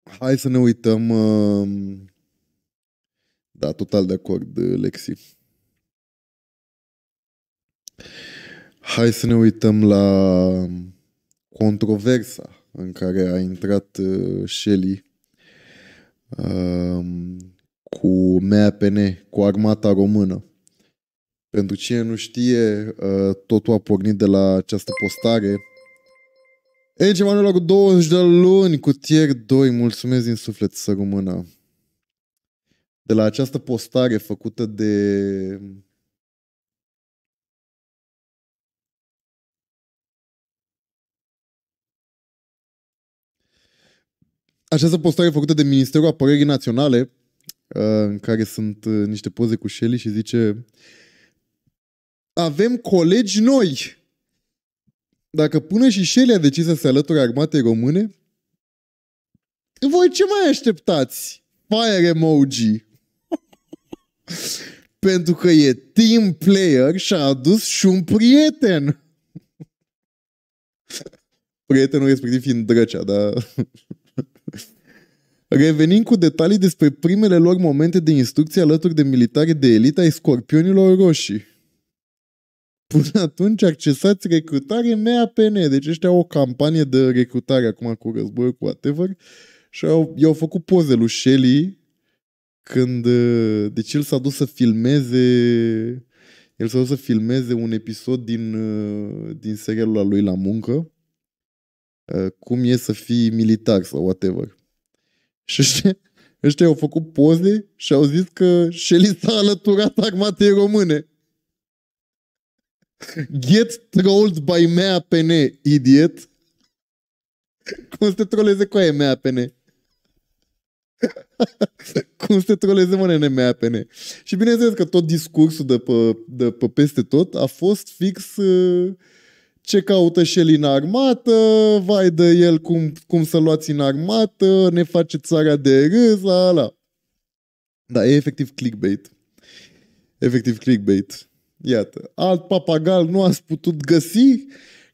Hai să ne uităm. Da, total de acord, Lexi. Hai să ne uităm la controversa în care a intrat Shelly cu MAPN, cu armata română. Pentru cine nu știe, totul a pornit de la această postare. Ege Manuela cu 20 de luni, cu tier 2, mulțumesc din suflet, să rămână. De la această postare făcută de... Această postare făcută de Ministerul Apărării Naționale, în care sunt niște poze cu Shelly și zice: avem colegi noi. Dacă până și Shelly a decis să se alăture armatei române, voi ce mai așteptați? Fire emoji. Pentru că e team player și a adus și un prieten. Prietenul respectiv fiind Drăcea, dar... Revenind cu detalii despre primele lor momente de instrucție alături de militari de elită ai Scorpionilor Roșii. Până atunci accesați recrutare MAPN. Deci ăștia au o campanie de recrutare acum cu războiul, cu whatever. Și i-au făcut poze lui Shelly când... Deci el s-a dus să filmeze... El s-a dus să filmeze un episod din serialul lui La Muncă. Cum e să fii militar sau whatever. Și ăștia au făcut poze și au zis că Shelly s-a alăturat armatei române. Get trolled by MAPN, idiot. Cum să te troleze cu aia MAPN? Cum să te troleze, mă, nene, MAPN? Și bineînțeles că tot discursul de pe peste tot a fost fix ce caută Shelly în armată, vai de el cum să luați în armată, ne face țara de râs, ala. Da, e efectiv clickbait. Efectiv clickbait. Iată, alt papagal nu ați putut găsi?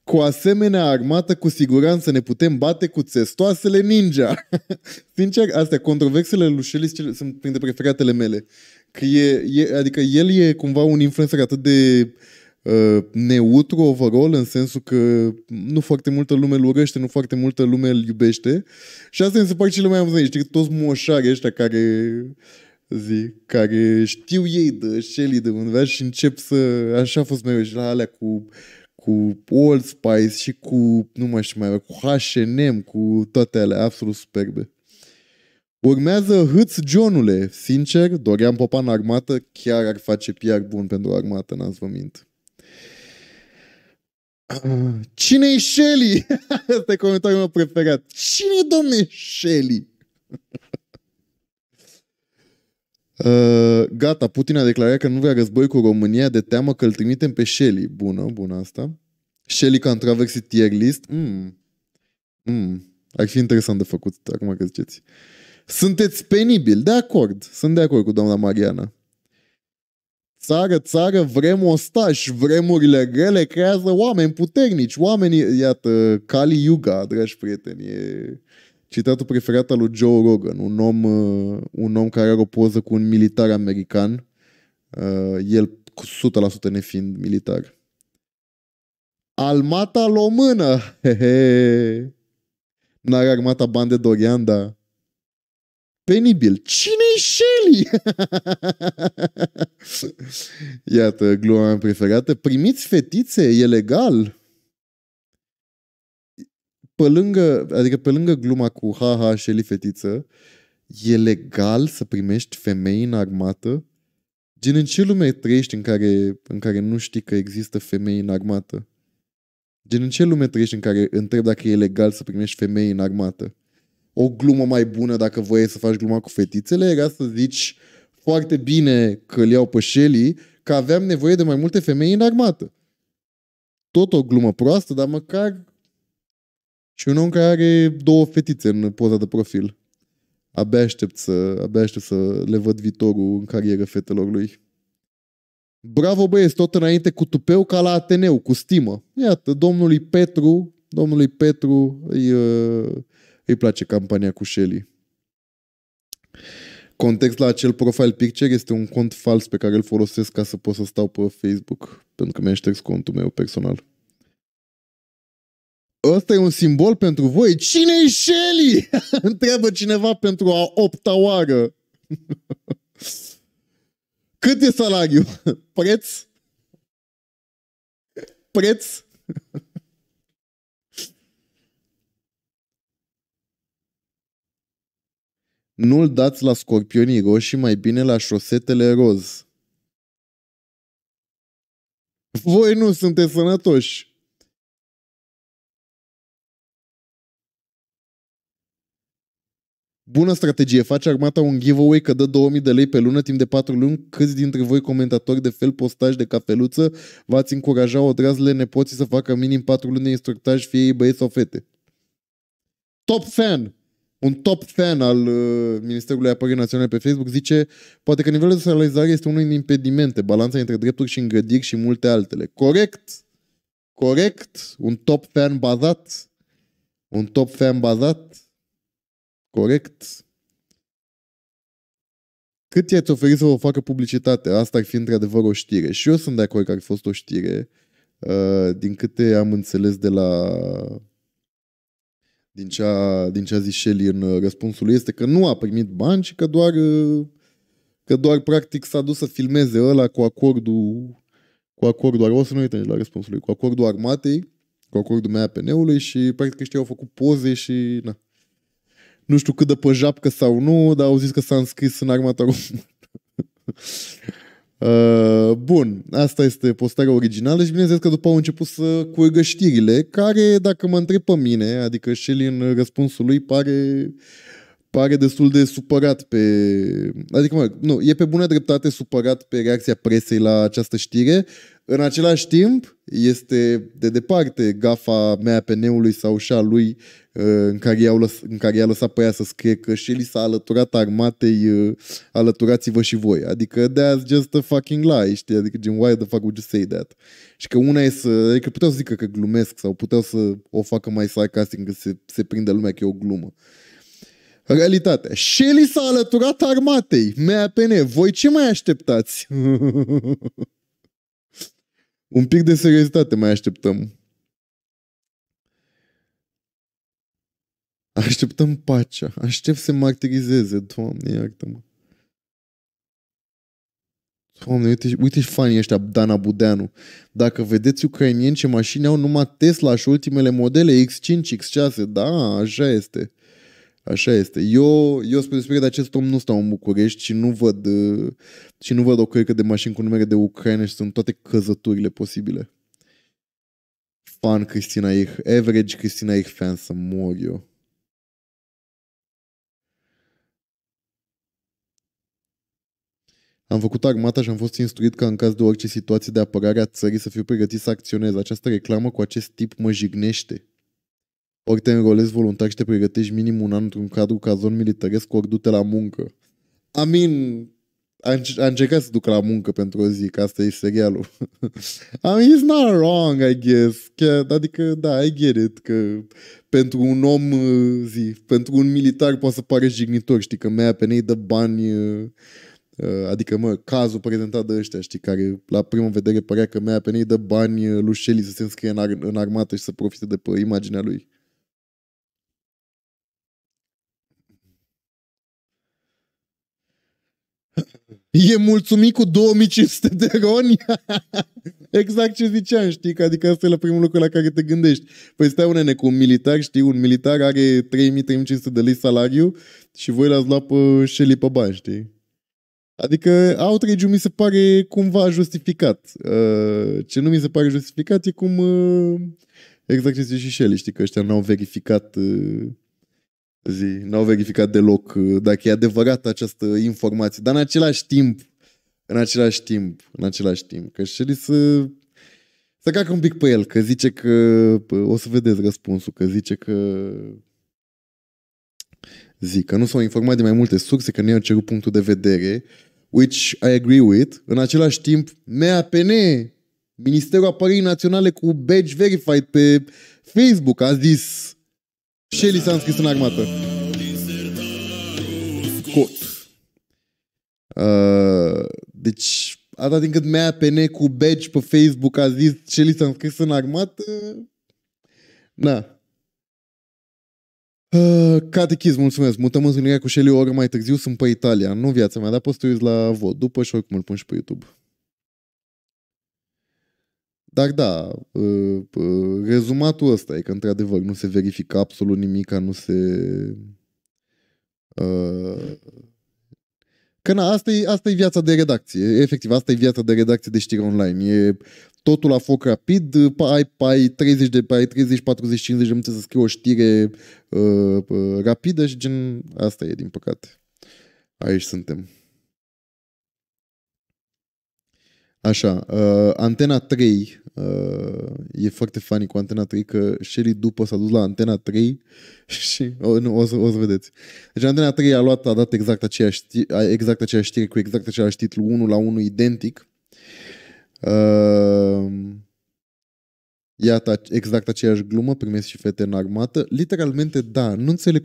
Cu asemenea armată, cu siguranță ne putem bate cu țestoasele ninja. Sincer, astea, controversele lui Shelly sunt printre preferatele mele. Că adică el e cumva un influencer atât de neutru overall, în sensul că nu foarte multă lume îl urăște, nu foarte multă lume îl iubește. Și asta mi se pare cele mai amuzante. Știi, toți moșari ăștia care știu ei de Shelly de undeva și încep să... Așa a fost mereu și la alea cu Old Spice și cu, nu mai știu mai, cu H&M, cu toate alea absolut superbe. Urmează Hâț Johnule. Sincer, Dorian Popa în armată chiar ar face PR bun pentru armată, n-ați vă mint. Cine-i Shelly? Asta e comentariul meu preferat. Cine-i, domne, Shelly? Gata, Putin a declarat că nu vrea război cu România de teamă că îl trimitem pe Shelly. Bună asta. Shelly Controversy tier list. Ar fi interesant de făcut, acum că ziceți. Sunteți penibili. De acord. Sunt de acord cu doamna Mariana. Țară, vrem ostași. Vremurile grele creează oameni puternici. Oamenii, iată, Kali Yuga, dragi prieteni, e citatul preferat al lui Joe Rogan. Un om care are o poză cu un militar american. El cu 100% nefiind militar. Armata română. N-are armata bani de Dorian, dar... Penibil. Cine-i Shelly? Iată, gluma mea preferată. Primiți fetițe? E legal? Pe lângă gluma cu haha Shelly fetiță, e legal să primești femei în armată? Gen, în ce lume trăiești în care nu știi că există femei în armată? Gen, în ce lume trăiești în care întreb dacă e legal să primești femei în armată? O glumă mai bună, dacă voiai să faci gluma cu fetițele, era să zici foarte bine că îl iau pe Shelly, că aveam nevoie de mai multe femei în armată. Tot o glumă proastă, dar măcar și un om care are 2 fetițe în poza de profil. Abia aștept să le văd viitorul în carieră fetelor lui. Bravo, băieți, tot înainte cu tupeu ca la Ateneu, cu stimă. Iată, domnului Petru îi place campania cu Shelly. Context la acel profile picture este un cont fals pe care îl folosesc ca să pot să stau pe Facebook, pentru că mi-a șters contul meu personal. Ăsta e un simbol pentru voi? Cine-i Shelly? Întreabă cineva pentru a 8-a oară. Cât e salariul? Preț? Preț? Nu-l dați la scorpionii roșii, mai bine la șosetele roz. Voi nu sunteți sănătoși. Bună strategie. Face armata un giveaway că dă 2000 de lei pe lună timp de 4 luni. Câți dintre voi, comentatori de fel, postaj de cafeluță, v-ați încuraja odrazele nepoții să facă minim 4 luni de instructaj, fie ei băieți sau fete? Top fan! Un top fan al Ministerului Apărării Naționale pe Facebook zice: poate că nivelul de salarizare este unul din impedimente, balanța între drepturi și îngrădiri și multe altele. Corect! Corect! Un top fan bazat. Un top fan bazat. Corect. Cât i-ați oferit să vă facă publicitate? Asta ar fi într-adevăr o știre. Și eu sunt de acord că ar fi fost o știre. Din câte am înțeles de la... Din ce a zis Shelly în răspunsul lui, este că nu a primit bani și că doar practic s-a dus să filmeze ăla cu acordul, o să nu uităm la răspunsul lui, cu acordul armatei, cu acordul MAPN-ului și practic ăștia au făcut poze și na. Nu știu cât de pe japcă sau nu, dar au zis că s-a înscris în armata română. Bun, asta este postarea originală și bineînțeles că după au început să curgă știrile, care, dacă mă întreb pe mine, adică Shelly în răspunsul lui pare destul de supărat pe... Adică, nu, e pe bună dreptate supărat pe reacția presei la această știre. În același timp, este de departe gafa MAPN-ului sau și a lui în care i-a lăsat pe ea să scrie că Shelly s-a alăturat armatei, alăturați-vă și voi. Adică that's just a fucking lie, știi? Adică gen, why the fuck would you say that? Și că una e să... Adică puteau să zică că glumesc sau puteau să o facă mai sarcastic, că se prinde lumea că e o glumă. Realitatea. Shelly s-a alăturat armatei. MAPN. Voi ce mai așteptați? Un pic de seriozitate mai așteptăm. Așteptăm pacea. Aștept să se martirizeze. Doamne, iartă-mă. Doamne, uite și fanii ăștia, Dana Budeanu. Dacă vedeți ucrainieni ce mașini au, numai Tesla și ultimele modele X5, X6. Da, așa este. Așa este. Eu spre deosebire de acest om nu stau în București și nu văd o cărcă de mașini cu numere de Ucraina și sunt toate căzăturile posibile. Fan Cristina Ich, average Cristina Ich fan să mor eu. Am făcut armata și am fost instruit ca în caz de orice situație de apărare a țării să fiu pregătit să acționez. Această reclamă cu acest tip mă jignește. Ori te înrolezi voluntar și te pregătești minim un an într-un cadru cazon militaresc, ori du-te la muncă. A încercat să ducă la muncă pentru o zi, că asta e serialul. It's not wrong, I guess. Adică, da, I get it, că pentru un om, pentru un militar poate să pare jignitor, știi, că MAPN îi dă bani, adică, cazul prezentat de ăștia, știi, care la prima vedere părea că MAPN îi dă bani lui Shelly să se înscrie în armată și să profite de pe imaginea lui. E mulțumit cu 2500 de roni? Exact ce ziceam, știi? Adică asta e la primul lucru la care te gândești. Păi stai unene cu un militar, știi? Un militar are 3000-3500 de lei salariu și voi l-ați luat pe Shelly pe bani, știi? Adică outrage-ul mi se pare cumva justificat. Ce nu mi se pare justificat e cum... exact ce zice și Shelly, știi? Că ăștia n-au verificat... n-au verificat deloc dacă e adevărată această informație. Dar în același timp, că Shelly să cacă un pic pe el, că zice că, o să vedeți răspunsul, că zice că că nu s-au informat de mai multe surse, că nu i-au cerut punctul de vedere, which I agree with. În același timp, MAPN, Ministerul Apărării Naționale cu badge verified pe Facebook, a zis Shelly s-a înscris în armată. boicot. Deci, atâta din cât MAPN cu badge pe Facebook a zis ce li s-a înscris în armată, na. Catechism, mulțumesc. Mutăm întâlnirea cu Shelly o oră mai târziu, sunt pe Italia. Nu viața mea, dar poți să te uiți la vot după și oricum îl pun și pe YouTube. Dar da, rezumatul ăsta e că într-adevăr nu se verifică absolut nimic, nu se... Că na, asta e viața de redacție. Efectiv, asta e viața de redacție de știri online. E totul la foc rapid, ai 30, 40, 50 de minute să scrii o știre rapidă și gen asta e, din păcate. Aici suntem. Așa, Antena 3, e foarte funny cu Antena 3 că Shelly după s-a dus la Antena 3 și o să vedeți. Deci Antena 3 a dat exact aceeași știre cu exact același titlu, 1-1 identic. Iată exact aceeași glumă, primesc și fete în armată. Literalmente, da, nu înțeleg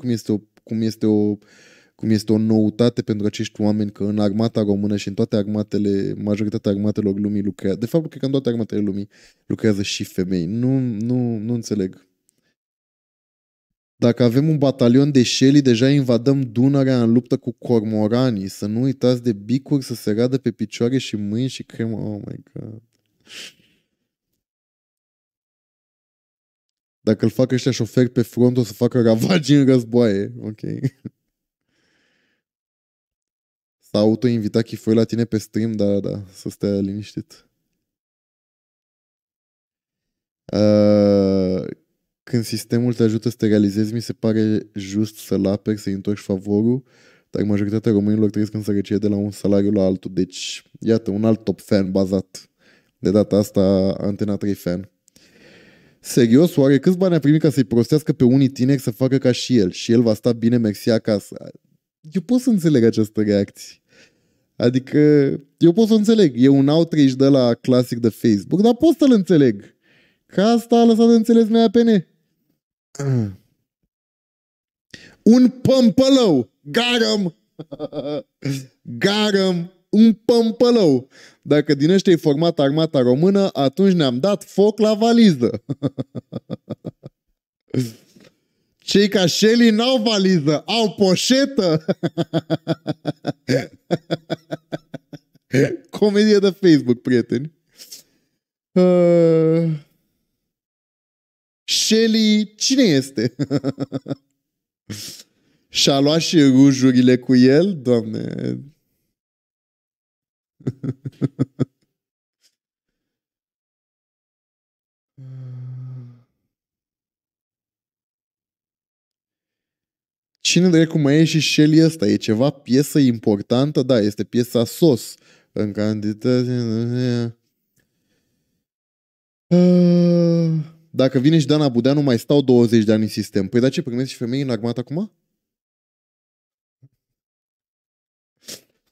cum este o noutate pentru acești oameni că în armata română și în toate armatele, majoritatea armatelor lumii lucrează. De fapt, cred că în toate armatele lumii lucrează și femei. Nu înțeleg. Dacă avem un batalion de Shelly, deja invadăm Dunărea în luptă cu cormoranii. Să nu uitați de bicuri să se radă pe picioare și mâini și cremă. Oh my god. Dacă îl fac ăștia șoferi pe front, o să facă ravagii în războaie. Ok. S-a auto-invitat Chifoi la tine pe stream, da, să stea liniștit. Când sistemul te ajută să te realizezi, mi se pare just să-l aperi, să-i întorci favorul, dar majoritatea românilor trăiesc în sărăcie de la un salariu la altul. Deci, iată, un alt top fan bazat. De data asta, Antena 3 fan. Serios, oare câți bani a primit ca să-i prostească pe unii tineri să facă ca și el? Și el va sta bine, mersi, acasă. Eu pot să înțeleg această reacție. Adică, eu pot să înțeleg. E un outrage de la clasic de Facebook, dar pot să-l înțeleg. Că asta a lăsat de înțeles MAPN. Un pămpălău! Garăm! Garăm! Un pămpălău! Dacă din ăștia e format armata română, atunci ne-am dat foc la valiză. Cei ca Shelly n-au valiză, au poșetă! Comedie de Facebook, prieteni. Shelly, cine este? Și-a luat și rujurile cu el? Doamne... Cine dracu mai e și Shelly ăsta? E ceva piesă importantă? Da, este piesa SOS. În cantitate... Dacă vine și Dana Budeanu, mai stau 20 de ani în sistem. Păi da, ce primesc și femei în armată acum?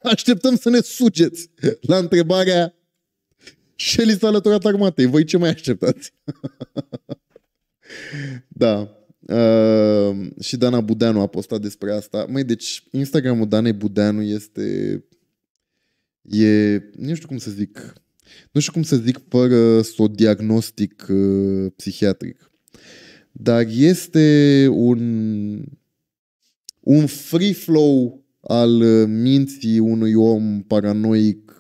Așteptăm să ne sugeți la întrebarea Shelly s-a alăturat armatei. Voi ce mai așteptați? Da. Și Dana Budeanu a postat despre asta. Măi, deci Instagramul Danei Budeanu este... Nu știu cum să zic... Nu știu cum să zic fără să o diagnostic psihiatric. Dar este un free flow al minții unui om paranoic.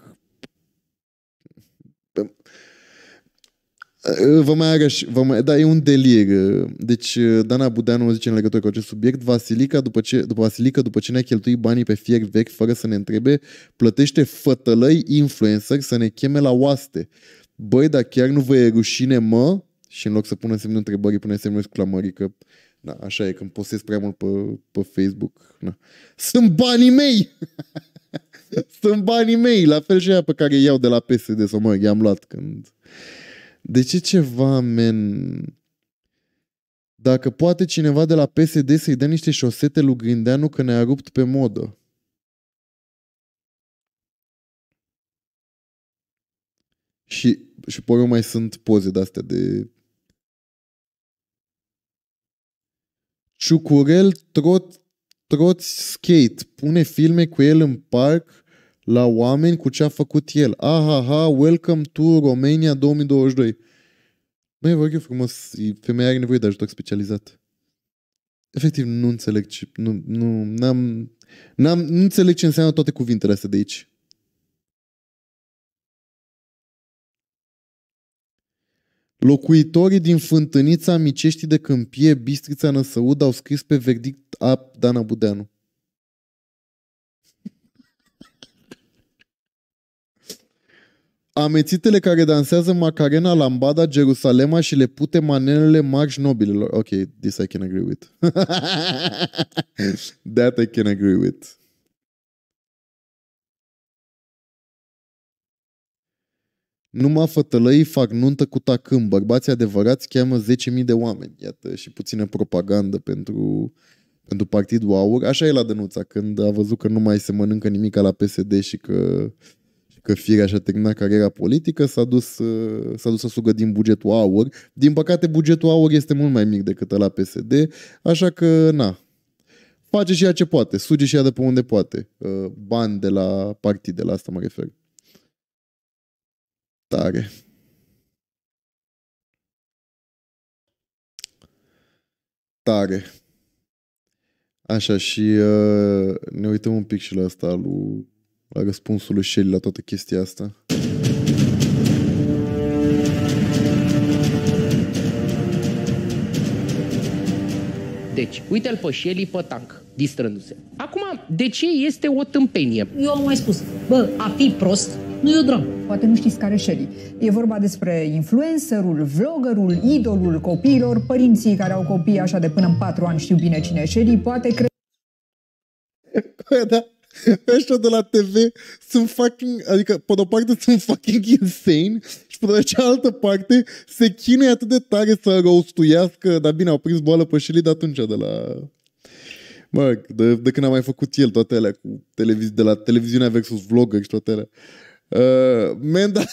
Da, e un delir. Deci Dana Budeanu zice în legătură cu acest subiect: Vasilica, după ce ne-a cheltuit banii pe fier vechi fără să ne întrebe, plătește fătălăi influencer să ne cheme la oaste. Băi, dar chiar nu vă e rușine, mă? Și în loc să pună semnul întrebării, pune semnul exclamării, că na, așa e, când postez prea mult pe Facebook. Na. Sunt banii mei! Sunt banii mei! La fel și aia pe care îi iau de la PSD, sau mă, i-am luat când... De ce ceva, men? Dacă poate cineva de la PSD să-i dea niște șosete lui Grindeanu că ne-a rupt pe modă. Și pe urmă mai sunt poze de-astea de... Ciucurel Troți skate. Pune filme cu el în parc la oameni cu ce a făcut el. Ahaha, welcome to Romania 2022. Băi, vă rog eu frumos, femeia are nevoie de ajutor specializat. Efectiv, nu înțeleg ce... Nu înțeleg ce înseamnă toate cuvintele astea de aici. Locuitorii din Fântânița, Micești de Câmpie, Bistrița, Năsăud au scris pe verdict Dana Budeanu. Amețitele care dansează Macarena, Lambada, Jerusalema și le pute manelele marș nobililor. Ok, this I can agree with. That I can agree with. Numai fătălăii fac nuntă cu tacâm. Bărbații adevărați cheamă 10.000 de oameni. Iată și puțină propagandă pentru Partidul Aur. Așa e la Dănuța, când a văzut că nu mai se mănâncă nimic la PSD și că Firea și-a terminat cariera politică, s-a dus să sugă din bugetul Aur. Din păcate, bugetul Aur este mult mai mic decât la PSD, așa că, na, face și ea ce poate, suge și ea de pe unde poate. Bani de la partide, la asta mă refer. Tare. Tare. Așa, și ne uităm un pic și la asta, la răspunsul lui Shelly la toată chestia asta. Deci, uite-l pe Shelly pe tank, distrându-se. Acum, de ce este o tâmpenie? Eu am mai spus, bă, a fi prost nu e o dramă. Poate nu știți care e Shelly. E vorba despre influencerul, vloggerul, idolul copiilor, părinții care au copii așa de până în 4 ani știu bine cine e Shelly, poate Da. Ăștia de la TV sunt fucking, adică pe de-o parte sunt fucking insane și pe de cealaltă parte se chinuie atât de tare să roastuiască, dar bine, au prins boală pe Shelly de atunci, de când a mai făcut el toate alea cu de la televiziunea versus vlogger și toate alea. Dar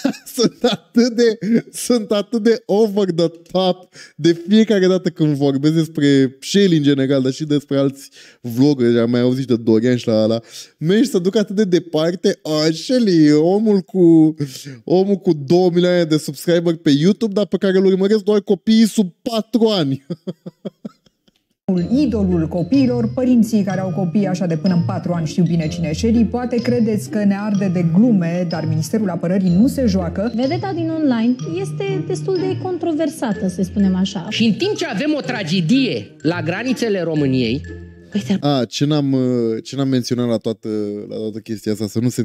sunt atât de over the top de fiecare dată când vorbesc despre Shelly în general, dar și despre alți vloggeri, am mai auzit de Dorian și la ala. Mergi să duc atât de departe. Shelly, omul cu 2 milioane de subscriberi pe YouTube, dar pe care îl urmăresc doar copiii sub 4 ani. idolul copiilor, părinții care au copii așa de până în 4 ani știu bine cine e Shelly, poate credeți că ne arde de glume, dar Ministerul Apărării nu se joacă. Vedeta din online este destul de controversată, să spunem așa. Și în timp ce avem o tragedie la granițele României... Ce n-am menționat la toată chestia asta, să nu se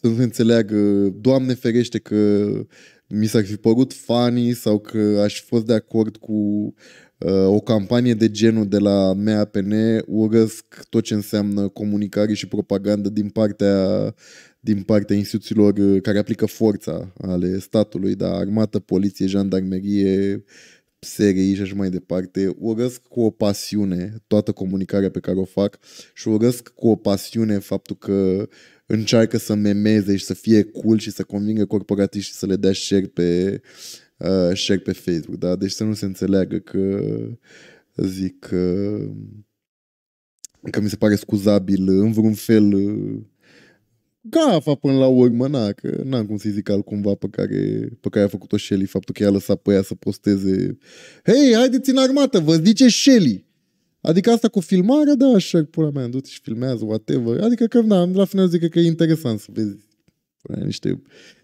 înțeleagă Doamne ferește că mi s-ar fi părut funny sau că aș fi fost de acord cu o campanie de genul de la MAPN. Urăsc tot ce înseamnă comunicare și propagandă din partea instituțiilor care aplică forța ale statului, da, armată, poliție, jandarmerie, SRI și așa mai departe. Urăsc cu o pasiune toată comunicarea pe care o fac și urăsc cu o pasiune faptul că încearcă să memeze și să fie cool și să convingă corporatiști și să le dea share pe Facebook, da? Deci să nu se înțeleagă că zic că mi se pare scuzabil în vreun fel gafa până la urmă, că n-am cum să-i zic altcumva pe care a făcut-o Shelly, faptul că i-a lăsat pe ea să posteze hei, haideți în armată, vă zice Shelly. Adică asta cu filmarea, da, așa, pula mea, du-te și filmează, whatever. Adică că, da, la final zic că e interesant să vezi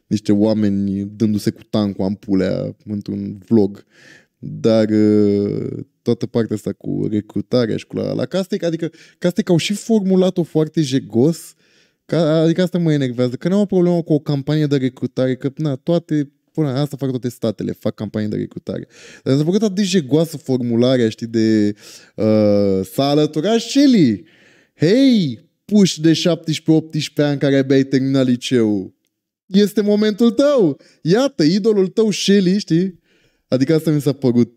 niște oameni dându-se cu tancul ampulea într-un vlog. Dar toată partea asta cu recrutarea și cu la Castec, adică Castec au și formulat-o foarte jegos, adică asta mă enervează, că n-am o problemă cu o campanie de recrutare, că asta fac toate statele, fac campanii de recrutare. Dar s-a făcut atât de jegoasă formularea, știi, de s-a alăturat Shelly. Hei, puși de 17-18 ani care abia ai terminat liceul. Este momentul tău. Iată, idolul tău Shelly, știi? Adică asta mi s-a părut...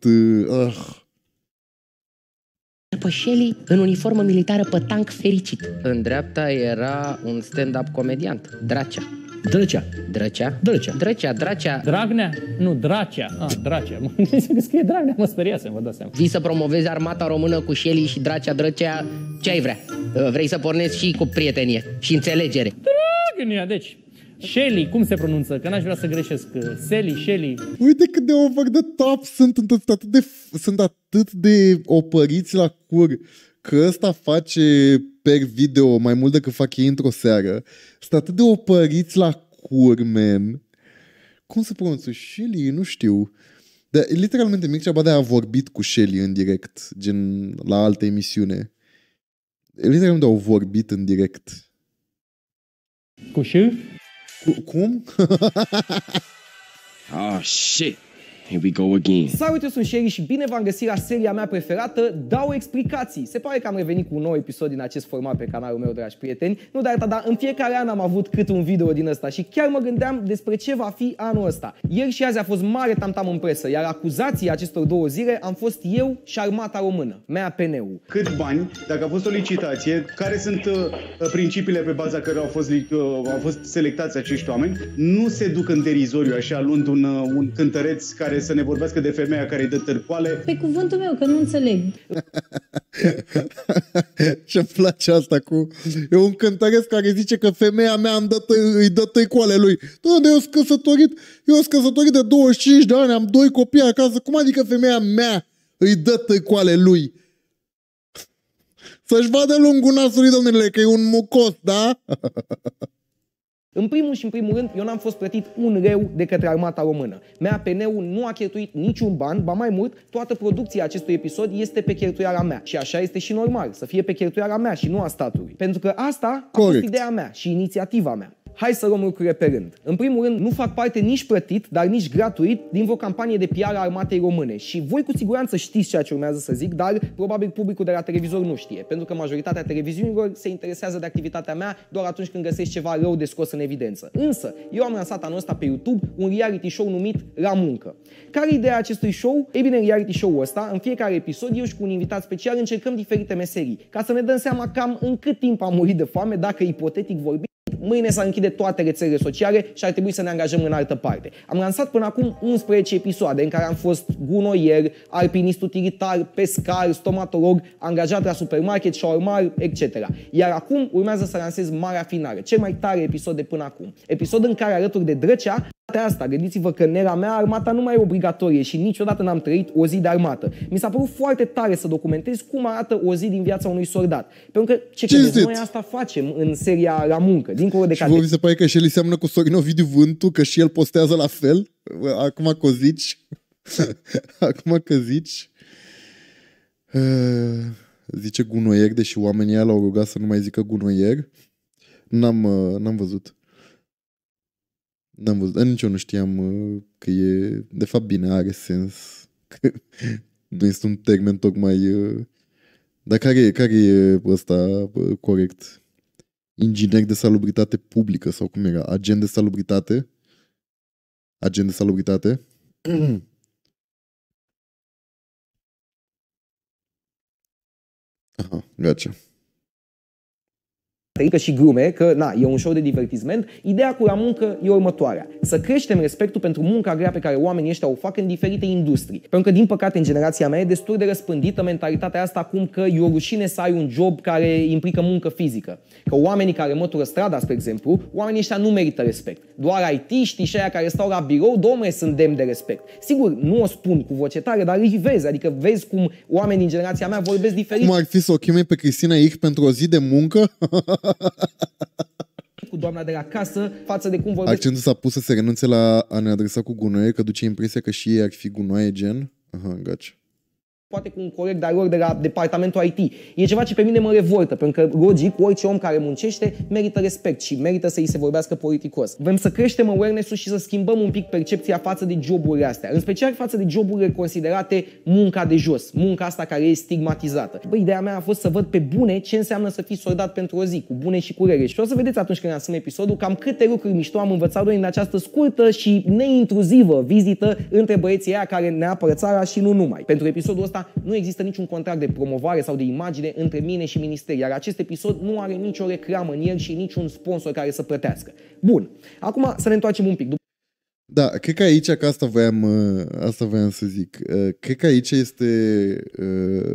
Pe Shelly în uniformă militară pe tank fericit. În dreapta era un stand-up comediant, Dracea. Drăcea. Drăcea? Drăcea. Drăcea. Dragnea? Nu, Dracea. Dracea. Mă gândeam că scrie Dragnea, mă speriasem, vă dați seama. Vii să promovezi armata română cu Shelly și Drăcea. Ce ai vrea? Vrei să pornezi și cu prietenie și înțelegere? Dragnea, deci... Shelly, cum se pronunță? Că n-aș vrea să greșesc. Shelly. Uite cât de over the top sunt atât de opăriți la cur că ăsta face per video mai mult decât fac ei într-o seară. Sunt atât de opăriți la cur, man. Cum se pronunță? Shelly? Nu știu. Dar literalmente Mircea Badea a vorbit cu Shelly în direct, gen la altă emisiune. Literalmente au vorbit în direct. Cu ș? Cum? Oh, shit. Here we go again. Salut, eu sunt Sherry și bine v-am găsit la seria mea preferată, Dau explicații. Se pare că am revenit cu un nou episod din acest format pe canalul meu, dragi prieteni. Nu de atât, dar în fiecare an am avut cât un video din ăsta și chiar mă gândeam despre ce va fi anul ăsta. Ieri și azi a fost mare tamtam în presă, iar acuzații acestor două zile am fost eu și armata română, MAPN-ul. Câți bani, dacă a fost o licitație, care sunt principiile pe baza cărora au fost selectați acești oameni, nu se duc în derizoriu așa, luând un cântăreț care să ne vorbească de femeia care îi dă târcoale. Pe cuvântul meu, că nu înțeleg. Ce-mi place asta cu... E un cântăreț care zice că femeia mea îi dă târcoale lui. Doamne, eu sunt căsătorit de 25 de ani, am 2 copii acasă. Cum adică femeia mea îi dă târcoale lui? Să-și vadă lungul nasului, domnule, că e un mucos, da? În primul și în primul rând, eu n-am fost plătit un leu de către armata română. MAPN-ul nu a cheltuit niciun ban, ba mai mult, toată producția acestui episod este pe cheltuiala mea. Și așa este și normal, să fie pe cheltuiala mea și nu a statului. Pentru că asta a fost ideea mea și inițiativa mea. Hai să luăm lucrurile pe rând. În primul rând, nu fac parte nici plătit, dar nici gratuit din vreo campanie de PR a armatei române. Și voi cu siguranță știți ceea ce urmează să zic, dar probabil publicul de la televizor nu știe. Pentru că majoritatea televiziunilor se interesează de activitatea mea doar atunci când găsesc ceva rău de scos în evidență. Însă, eu am lansat anul ăsta pe YouTube un reality show numit La Muncă. Care e ideea acestui show? Ei bine, în reality show-ul ăsta, în fiecare episod, eu și cu un invitat special încercăm diferite meserii, ca să ne dăm seama cam în cât timp am murit de foame, dacă ipotetic vorbim, mâine s-ar închide toate rețelele sociale și ar trebui să ne angajăm în altă parte. Am lansat până acum 11 episoade în care am fost gunoier, alpinist utilitar, pescar, stomatolog, angajat la supermarket, shawarmar, etc. Iar acum urmează să lansez marea finală, cel mai tare episod de până acum. Episod în care, alături de Drăcea, asta, gândiți-vă că în era mea armata nu mai e obligatorie și niciodată n-am trăit o zi de armată. Mi s-a părut foarte tare să documentez cum arată o zi din viața unui soldat. Pentru că ce credeți, noi asta facem în seria La Muncă, dincolo de și vă mi se pare că și el seamănă cu Sorin Ovidiu Vântu, că și el postează la fel? Acum că o zici. Zice gunoier, deși oamenii ăia l-au rugat să nu mai zică gunoier. N-am văzut. Nici eu nu știam că e... De fapt, bine, are sens. Că nu este un termen tocmai... Dar care e ăsta corect? Inginer de salubritate publică sau cum era? Agent de salubritate? Agent de salubritate? Aha, gotcha. Și glume, că e un show de divertisment. Ideea cu La Muncă e următoarea: să creștem respectul pentru munca grea pe care oamenii ăștia o fac în diferite industrii. Pentru că, din păcate, în generația mea e destul de răspândită mentalitatea asta acum că e o rușine să ai un job care implică muncă fizică. Că oamenii care mătură strada, spre exemplu, oamenii ăștia nu merită respect. Doar IT-știi și aia care stau la birou, domnule, sunt demni de respect. Sigur, nu o spun cu voce tare, dar îi vezi, adică vezi cum oamenii din generația mea vorbesc diferit. Cum ar fi să o cheme pe Cristina Ich pentru o zi de muncă? Cu doamna de la casă, față de cum vorbesc. Accentul s-a pus să se renunțe la a ne adresa cu gunoaie, că duce impresia că și ei ar fi gunoaie gen. Aha, gaci. Poate cu un coleg de-al lor de la departamentul IT. E ceva ce pe mine mă revoltă, pentru că, logic, orice om care muncește merită respect și merită să îi se vorbească politicos. Vrem să creștem awareness-ul și să schimbăm un pic percepția față de joburile astea, în special față de joburile considerate munca de jos, munca asta care e stigmatizată. Băi, ideea mea a fost să văd pe bune ce înseamnă să fii soldat pentru o zi, cu bune și cu rele. Și o să vedeți atunci când lansăm episodul cam câte lucruri mișto am învățat noi în această scurtă și neintruzivă vizită între băieții aia care ne apără țara și nu numai. Pentru episodul ăsta ăsta nu există niciun contract de promovare sau de imagine între mine și minister, iar acest episod nu are nicio reclamă în el și niciun sponsor care să plătească. Bun, acum să ne întoarcem un pic. Da, cred că aici, că asta voiam să zic, cred că aici este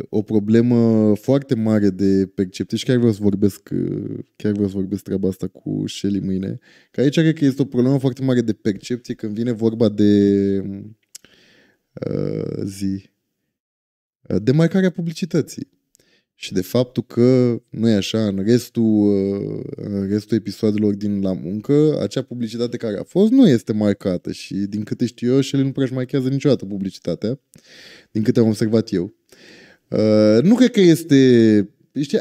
o problemă foarte mare de percepție și chiar vreau să vorbesc treaba asta cu Shelly mâine, că aici cred că este o problemă foarte mare de percepție când vine vorba de de marcarea publicității. Și de faptul că nu e așa, în restul episoadelor din La Muncă, acea publicitate care a fost nu este marcată și din câte știu eu, Shelly nu prea își marchează niciodată publicitatea, din câte am observat eu. Nu cred că este...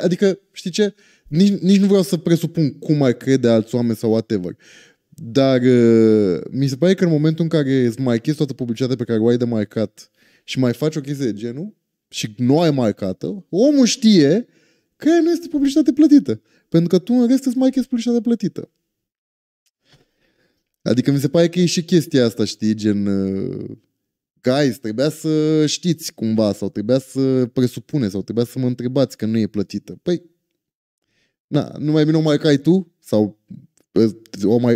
Adică, știi ce? Nici nu vreau să presupun cum ar crede alți oameni sau whatever. Dar mi se pare că în momentul în care îți marchezi toată publicitatea pe care o ai de marcat și mai faci o chestie de genul, și nu ai marcată, omul știe că nu este publicitate plătită. Pentru că tu în rest îți marchezi publicitate plătită. Adică mi se pare că e și chestia asta, știi, gen guys, trebuia să știți cumva sau trebuia să presupuneți sau trebuia să mă întrebați că nu e plătită. Păi, na, nu mai bine o marcai tu sau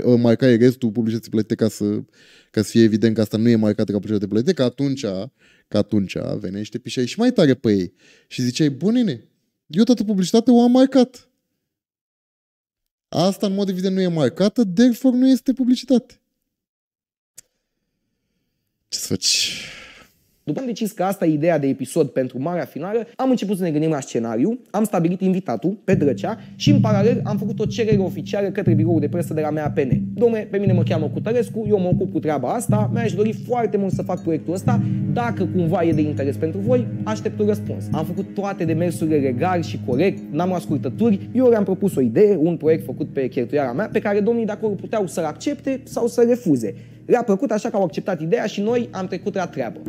o marcai restul publicității plătite ca să fie evident că asta nu e marcată ca publicitate plătită, că atunci veneai și te pișai și mai tare pe ei. Și ziceai, bunine, eu toată publicitatea o am marcat. Asta în mod evident nu e marcată, therefore nu este publicitate. Ce să faci? După am decis că asta e ideea de episod pentru marea finală, am început să ne gândim la scenariu, am stabilit invitatul, pe Drăcea, și în paralel am făcut o cerere oficială către biroul de presă de la MAPN. Dom'le, pe mine mă cheamă Cutărescu, eu mă ocup cu treaba asta, mi-aș dori foarte mult să fac proiectul ăsta, dacă cumva e de interes pentru voi, aștept un răspuns. Am făcut toate demersurile legal și corect, n-am ascultături, eu le-am propus o idee, un proiect făcut pe cheltuiala mea, pe care domnii de acolo puteau să-l accepte sau să refuze. Le-a plăcut, așa că au acceptat ideea și noi am trecut la treabă.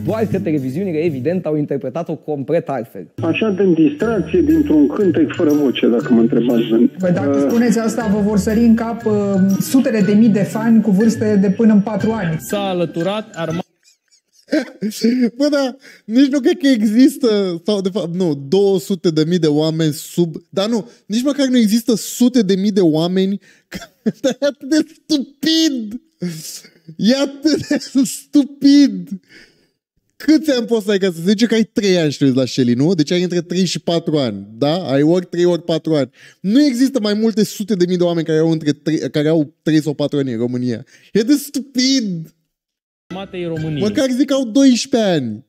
Doar că televiziunile, evident, au interpretat-o complet altfel. Așa, din distracție, dintr-un cântec fără voce, dacă mă întrebați. Păi dacă spuneți asta, vă vor sări în cap sutele de mii de fani cu vârste de până în 4 ani. S-a alăturat armata. Bă, da, nici nu cred că există, sau de fapt, nu, 200.000 de oameni sub... Dar nu, nici măcar nu există sute de mii de oameni. Dar e atât de stupid! E atât de stupid! Câți ani poți să ai ca să zice că ai 3 ani și la Shelly, nu? Deci ai între 3 și 4 ani, da? Ai ori 3 ori 4 ani. Nu există mai multe sute de mii de oameni care au 3 sau 4 ani în România. E de stupid! Armatei României. Măcar zic că au 12 ani.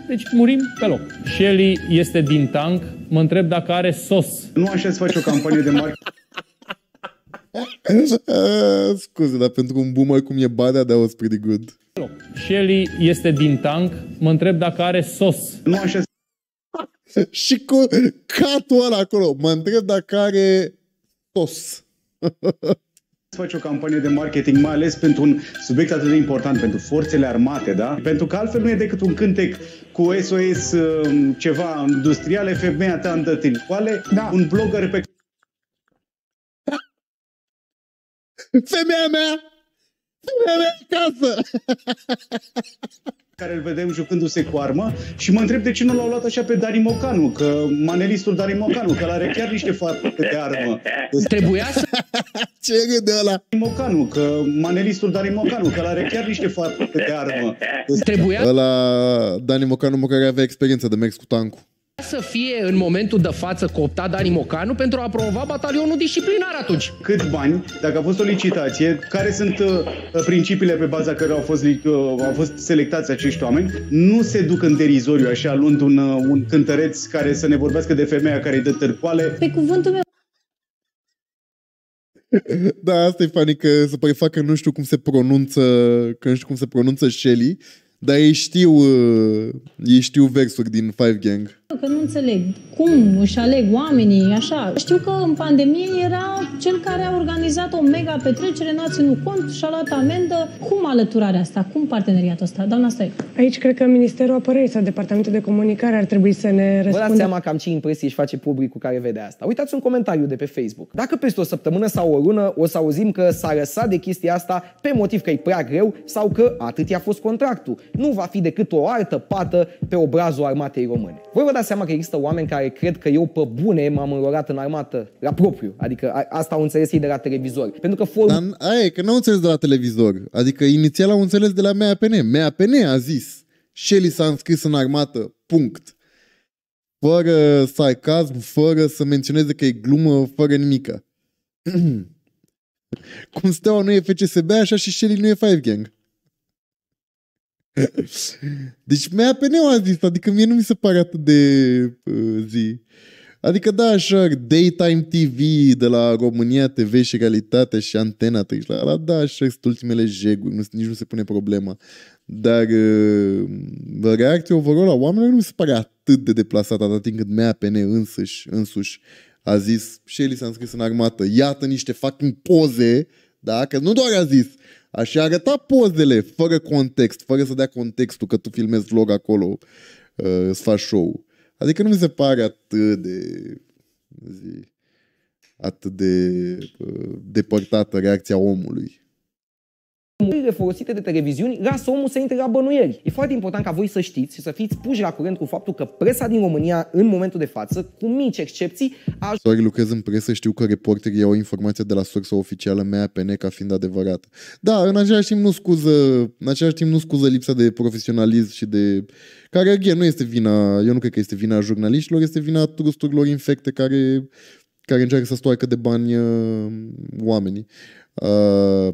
Deci murim pe loc. Shelly este din tank. Mă întreb dacă are sos. Nu așa se face o campanie de marketing. Scuze, dar pentru un boomer cum e Badea, that was pretty good. Shelly este din tank. Mă întreb dacă are sos. Nu așa. Și cu catul ăla acolo. Mă întreb dacă are sos. Se face o campanie de marketing, mai ales pentru un subiect atât de important, pentru forțele armate, da? Pentru că altfel nu e decât un cântec cu SOS ceva industriale, femeia ta îndă tilicoale, da. Un blogger pe... Femeia mea acasă! Care îl vedem jucându-se cu armă și mă întreb de ce nu l-au luat așa pe Dani Mocanu, că manelistul Dani Mocanu, că are chiar niște fapte de armă. Trebuia să... Ce râde ăla? Mocanu, că manelistul Dani Mocanu, că are chiar niște fapte de armă. Trebuia... Ăla, Dani Mocanu, măcar avea experiență de mers cu tancul. Să fie în momentul de față cooptat Dani Mocanu pentru a promova batalionul disciplinar atunci. Câți bani, dacă a fost o licitație, care sunt principiile pe baza cărora au fost selectați acești oameni, nu se duc în derizoriu așa, luând un cântăreț care să ne vorbească de femeia care îi dă târcoale. Pe cuvântul meu. Da, asta e funny, că se prefac că nu știu cum se pronunță Shelly, dar ei știu versuri din Five Gang. Că nu înțeleg cum își aleg oamenii așa. Știu că în pandemie era cel care a organizat o mega petrecere, n-a ținut cont și a luat amendă. Cum alăturarea asta? Cum parteneriatul ăsta? Doamna Stoica. Aici cred că Ministerul Apărării sau Departamentul de Comunicare ar trebui să ne răspundă. Vă dați seama cam ce impresii își face publicul care vede asta. Uitați un comentariu de pe Facebook. Dacă peste o săptămână sau o lună o să auzim că s-a lăsat de chestia asta pe motiv că e prea greu sau că atât i-a fost contractul, nu va fi decât o altă pată pe obrazul armatei române. Voi vă dați seama că există oameni care cred că eu pe bune m-am înrolat în armată la propriu. Adică asta au înțeles ei de la televizor. Pentru că Dar aia e, că n-au înțeles de la televizor. Adică inițial au înțeles de la MAPN. MAPN a zis: Shelly s-a înscris în armată, punct. Fără sarcasm, fără să menționeze că e glumă, fără nimica. Cum Steaua nu e FCSB, așa și Shelly nu e Five Gang. Deci MAPN-ul a zis, adică mie nu mi se pare atât de zi. Adică da, așa, Daytime TV de la România TV și Realitatea și Antena 3, la da, așa, sunt ultimele jeguri, nici nu se pune problema. Dar reacția overall a oamenilor nu mi se pare atât de deplasată atât timp cât MAPN însuși a zis: Shelly s-a înscris în armată, iată niște fucking poze, da? Că nu doar a zis, așa arăta pozele, fără context, fără să dea contextul că tu filmezi vlog acolo, îți faci show. Adică nu mi se pare atât de depărtată reacția omului. Folosite de televiziuni lasă omul să intre la bănuieli. E foarte important ca voi să știți și să fiți puși la curent cu faptul că presa din România, în momentul de față, cu mici excepții, Doar lucrez în presă, știu că reporterii iau informația de la sursă oficială MAPN ca fiind adevărată. Da, în același timp nu scuză lipsa de profesionalism și de... Care, nu este vina, eu nu cred că este vina jurnaliștilor, este vina trusturilor infecte care încearcă să stoarcă de bani oamenii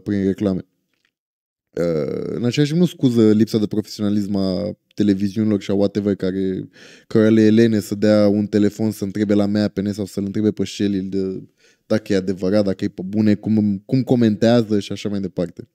prin reclame. În același timp nu scuză lipsa de profesionalism a televiziunilor și a whatever care le elene să dea un telefon să întrebe la MAPN sau să-l întrebe pe Shelly dacă e adevărat, dacă e pe bune, cum comentează și așa mai departe.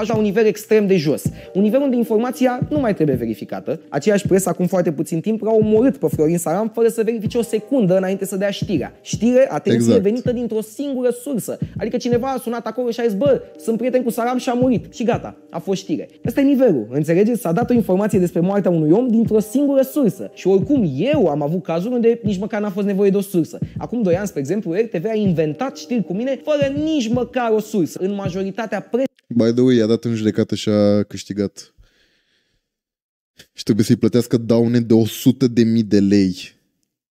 la un nivel extrem de jos. Un nivel unde informația nu mai trebuie verificată. Aceeași presă, acum foarte puțin timp, l-a omorât pe Florin Salam fără să verifice o secundă înainte să dea știrea. Știre, atenție, venită dintr-o singură sursă. Adică cineva a sunat acolo și a zis: bă, sunt prieten cu Salam și a murit. Și gata, a fost știre. Ăsta e nivelul, înțelegeți? S-a dat o informație despre moartea unui om dintr-o singură sursă. Și oricum eu am avut cazuri unde nici măcar n-a fost nevoie de o sursă. Acum 2 ani, spre exemplu, RTV a inventat știri cu mine fără nici măcar o sursă. În majoritatea By the way, i-a dat în judecată și a câștigat. Și trebuie să-i plătească daune de 100.000 de lei.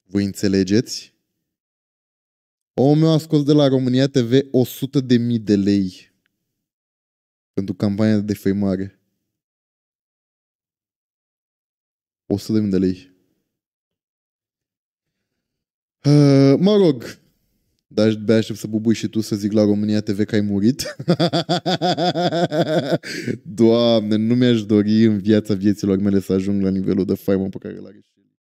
Voi înțelegeți? Omul meu a scos de la România TV 100.000 de lei pentru campania de defăimare. 100.000 de lei. Mă rog, dar de aștept să bubui și tu să zic la România TV că ai murit. Doamne, nu mi-aș dori în viața vieților mele să ajung la nivelul de faimă pe care l-are.